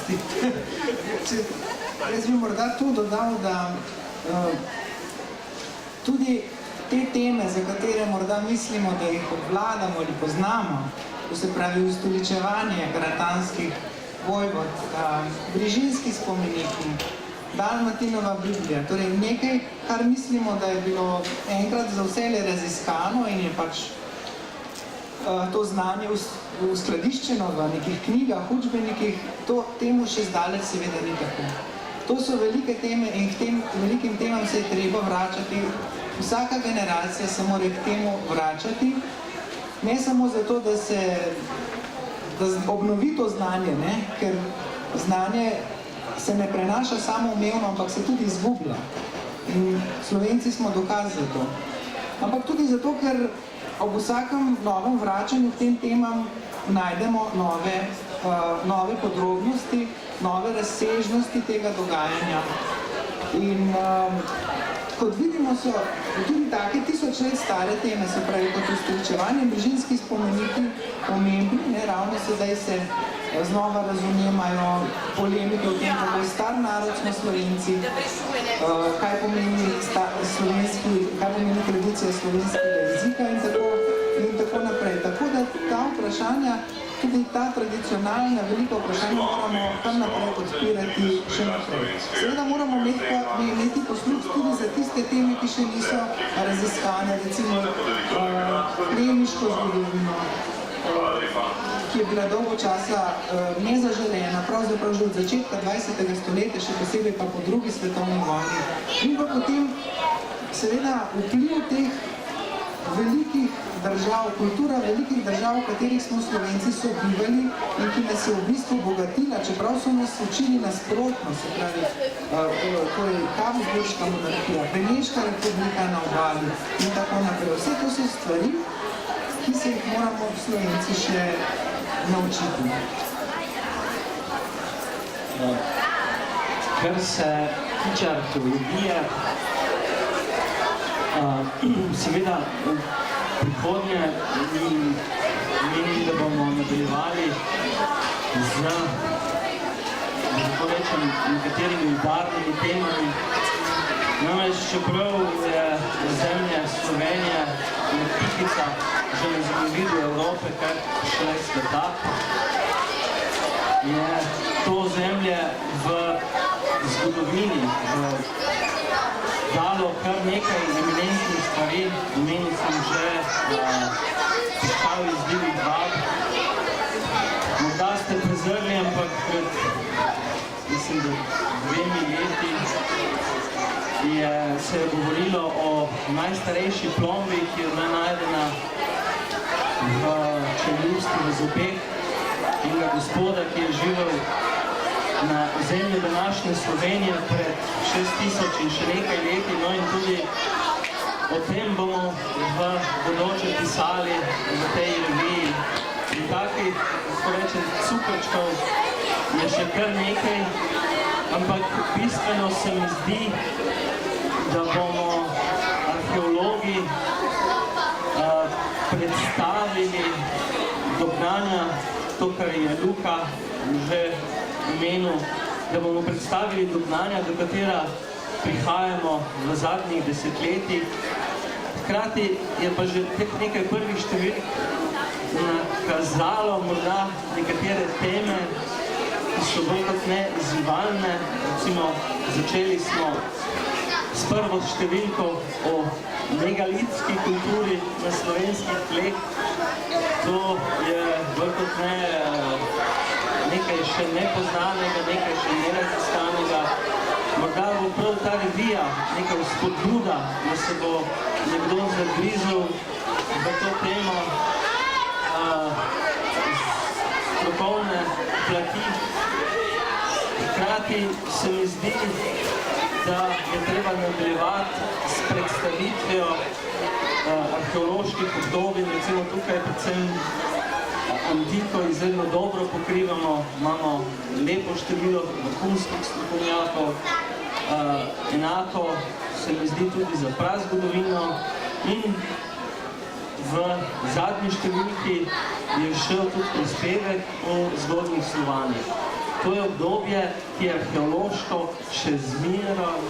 dosti. Jaz bi morda tu dodal, da tudi te teme, za katere morda mislimo, da jih obvladamo ali poznamo, to se pravi ustoličevanje gratanskih vojvod, brižinski spomeniki, Dalmatinova Biblija, torej nekaj, kar mislimo, da je bilo enkrat za vselej raziskano in je pač to znanje uskladiščeno v nekih knjigah, učbenikih, temu še zdaleč seveda ni tako. To so velike teme in k tem velikim temam se je treba vračati. Vsaka generacija se mora k temu vračati, ne samo zato, da obnovi to znanje, ne? Ker znanje se ne prenaša samoumevno, ampak se tudi izgublja. In Slovenci smo dokaz za to. Ampak tudi zato, ker ob vsakem novem vračanju k tem temam najdemo nove podrobnosti, nove razsežnosti tega dogajanja. In kot vidimo, so tudi take 1000 let stare teme, se pravi kot ustoličevanje, brižinski spomeniki pomembni, ravno sedaj se znova razumemajo polemike o tem, kako je star narod smo Slovenci, kaj pomeni tradicija slovenskega jezika in tako naprej. Tako da ta vprašanja, tudi ta tradicionalna velika vprašanja moramo kar naprej odpirati še naprej. Seveda moramo imeti posluh tudi za tiste teme, ki še niso raziskane, recimo plemiško zgodovino, ki je bila dolgo časa nezaželena, pravzaprav že od začetka 20. stoletja, še posebej pa po drugi svetovni vojni. In pa potem seveda vpliv teh velikih držav, kultura velikih držav, v katerih smo Slovenci sobivali in ki nas je v bistvu bogatila, čeprav so nas učili nasprotno, se pravi, torej Habsburška monarhija, Beneška republika na obali in tako naprej. Vse to so stvari, ki se jih moramo Slovenci še naučiti. Kar se tiče arheologije, seveda v prihodnje menim, da bomo nadaljevali z, tako rečem, nekaterimi udarnimi temami. Namreč, čeprav je zemlja Slovenije in pikica že na zemljevidu Evrope, kar šele sveta, je to zemlje v zgodovini dalo kar nekaj eminentnih stvari. Omenil sem že Piščal iz Divjih Bab. Morda ste prezrli, ampak pred, mislim, da 2 leti se je govorilo o najstarejši plombi, ki je bila najdena v čeljusti, v zobeh enega gospoda, ki je živel na ozemlju današnje Slovenije pred 6000 in še nekaj leti. No in tudi o tem bomo v bodoče pisali v tej reviji. In takih, tako rečem, cukrčkov je še kar nekaj, ampak bistveno se mi zdi, da bomo arheologi predstavili dognanja, to, kar je Luka že omenil, da bomo predstavili dognanja, do katera prihajamo v zadnjih desetletjih. Hkrati je pa že nekaj prvih številk nakazalo morda nekatere teme, ki so bolj kot ne izzivalne. Recimo, začeli smo s prvo številko o megalitski kulturi na slovenskih tleh. To je bolj kot ne nekaj še nepoznanega, nekaj še neraziskanega. Morda bo prav ta revija neka vzpodbuda, da se bo nekdo zagrizel v to temo strokovne plati. Hkrati se mi zdi, da je treba nadaljevati s predstavitvijo arheoloških obdobij. Recimo tukaj predvsem antiko izredno dobro pokrivamo, imamo lepo število vrhunskih strokovnjakov, enako se mi zdi tudi za prazgodovino in v zadnji številki je šel tudi prispevek o zgodnjih Slovanih. To je obdobje, ki je arheološko še zmeraj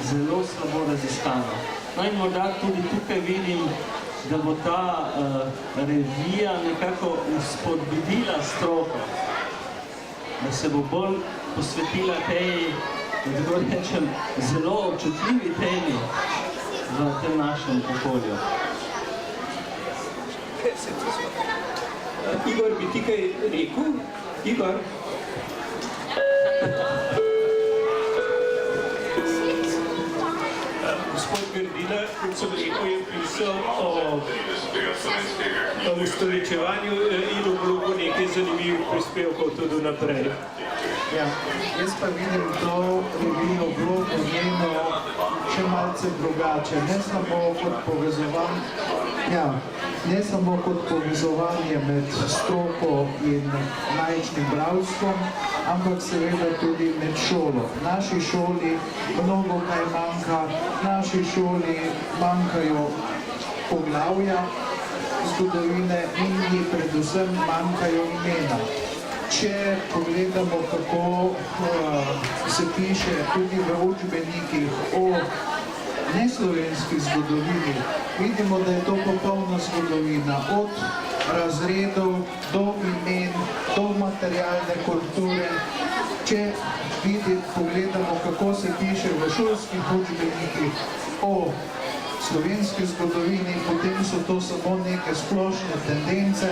zelo slabo raziskano. No in morda tudi tukaj vidim, da bo ta revija nekako spodbudila stroko, da se bo bolj posvetila tej, da tako rečem, zelo občutljivi temi v tem našem okolju. Igor, bi ti kaj rekel? Igor? Gospod Grdina, kot sem rekel, je pisal o ustoličevanju in oblogu nekaj zanimivih prispevkov tudi naprej. Ja, jaz pa vidim to revijo vlogo njeno še malce drugače, ne samo kot povezovanje med stroko in laičnim bralstvom, ampak seveda tudi med šolo. Naši šoli mnogo kaj manjka, naši šoli manjkajo poglavja zgodovine in ji predvsem manjkajo imena. Če pogledamo, kako se piše tudi v učbenikih o neslovenski zgodovini, vidimo, da je to popolna zgodovina, od razredov do imen, do materialne kulture. Če pogledamo, kako se piše v šolskih učbenikih o slovenski zgodovini, potem so to samo neke splošne tendence,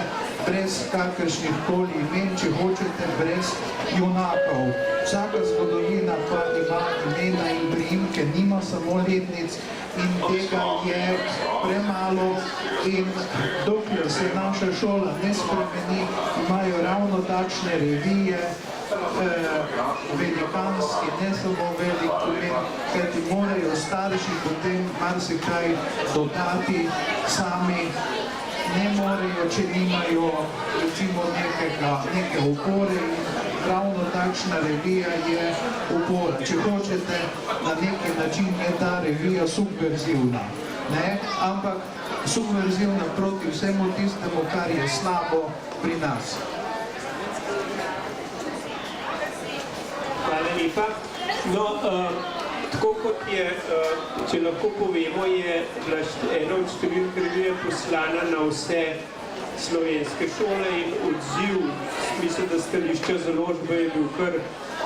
brez kakršnih koli imen, če hočete, brez junakov. Vsaka zgodovina pa ima imena in priimke, nima samo letnic in tega je premalo in dokler se naša šola ne spremeni, imajo ravno takšne revije, velikanski, ne samo velik pomen, kajti morajo starši potem marsikaj dodati sami, ne morejo, če nimajo recimo neke opore in ravno takšna revija je opora. Če hočete, na neki način je ta revija subverzivna, ampak subverzivna proti vsemu tistemu, kar je slabo pri nas. Hvala lepa. No, tako kot je, če lahko povemo, je ena od številk revije poslana na vse slovenske šole in odziv, mislim, da stališča založbe je bil kar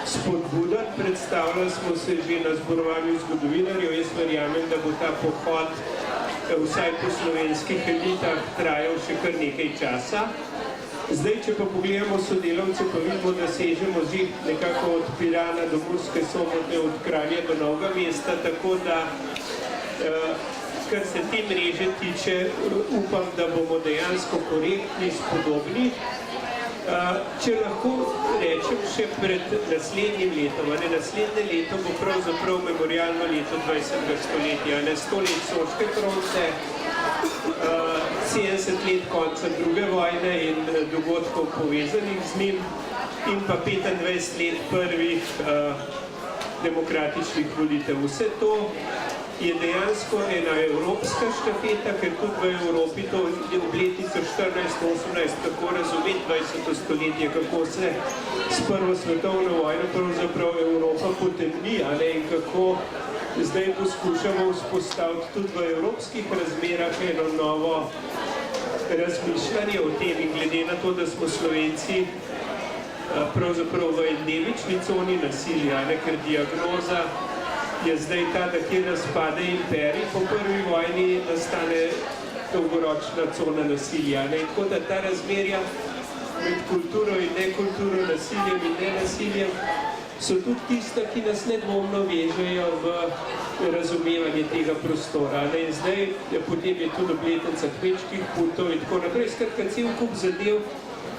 spodbudan. Predstavljali smo se že na zborovanju zgodovinarjev. Jaz verjamem, da bo ta pohod vsaj po slovenskih elitah trajal še kar nekaj časa. Zdaj, če pa pogledamo sodelavce, pa vidimo, da sežemo že nekako od Pirana do Murske Sobote, od Kralja do Novega mesta, tako da, kar se te mreže tiče, upam, da bomo dejansko korektni, spodobni. Če lahko rečem še pred naslednjim letom, naslednje leto bo pravzaprav memorialno leto 20. stoletja, 100 let Soške fronte, 70 let konca druge vojne in dogodkov povezanih z njim in pa 25 let prvih demokratičnih volitev. Vse to je dejansko ena evropska štafeta, ker tudi v Evropi to je obletnica 1418, kako razumeti 20. stoletje, kako se s prvo svetovno vojno pravzaprav Evropa potemni, in kako zdaj poskušamo vzpostaviti tudi v evropskih razmerah eno novo razmišljanje o tem in glede na to, da smo Slovenci pravzaprav v endemični coni nasilja, ker diagnoza je zdaj ta, da kjer razpade imperij, po prvi vojni nastane dolgoročna cona nasilja. Tako da ta razmerja med kulturo in nekulturo, nasiljem in nenasiljem so tudi tista, ki nas nedvomno vežejo v razumevanje tega prostora. In zdaj potem je tudi obletnica kmečkih putov in tako naprej. Skratka, cel kup zadev,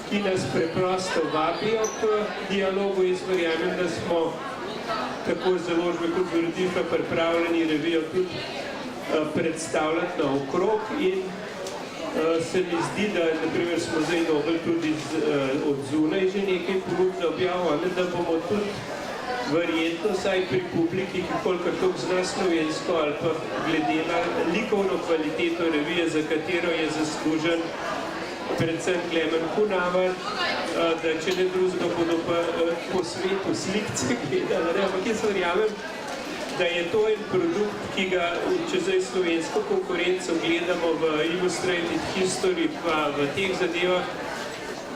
ki nas preprosto vabijo k dialogu. Jaz verjamem, da smo tako založbe kot Vrdifa pripravljeni revijo tudi predstavljati na okrog in se mi zdi, da naprimer smo zdaj dobili tudi od zunaj že nekaj ponudb za objavo, da bomo tudi verjetno saj pri publiki, ki kolikor toliko zna slovensko ali pa glede na likovno kvaliteto revije, za katero je zaslužen predvsem Klemen Kunavar, da če ne drugega bodo pa po svetu slikce gledali, ampak jaz verjamem, da je to en produkt, ki ga, če zdaj slovensko konkurenco gledamo v Illustrated History pa v teh zadevah,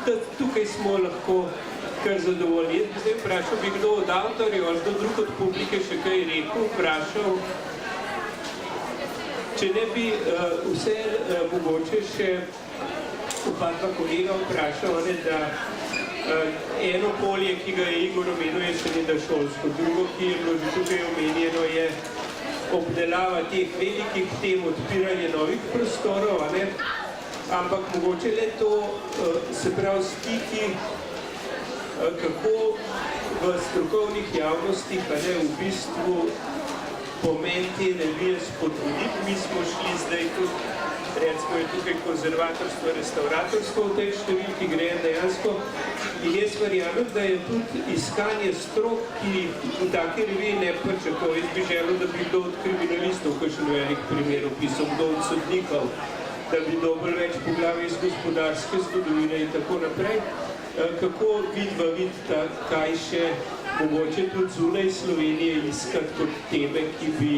da tukaj smo lahko kar zadovoljni. Zdaj vprašal bi kdo od avtorjev ali kdo drug od publike še kaj rekel, vprašal, če ne bi vse mogoče še oba dva kolega vprašal, da eno polje, ki ga je Igor omenil, je seveda šolsko. Drugo, ki je bilo že tukaj omenjeno, je obdelava teh velikih tem, odpiranje novih prostorov, ampak mogoče le to, se pravi, stiki, kako v strokovnih javnostih, v bistvu pomen te revije spodbuditi. Mi smo šli zdaj tudi, recimo je tukaj konzervatorstvo, restauratorstvo v tej številki gre dejansko. In jaz verjamem, da je tudi iskanje strok, ki v take revije ne pričakuje. Jaz bi želel, da bi kdo od kriminalistov kakšen velik primer opisal, kdo od sodnikov, da bi dobil več poglavij iz gospodarske zgodovine in tako naprej. Kako vidva, kaj še mogoče tudi zunaj Slovenije iskati kot teme, ki bi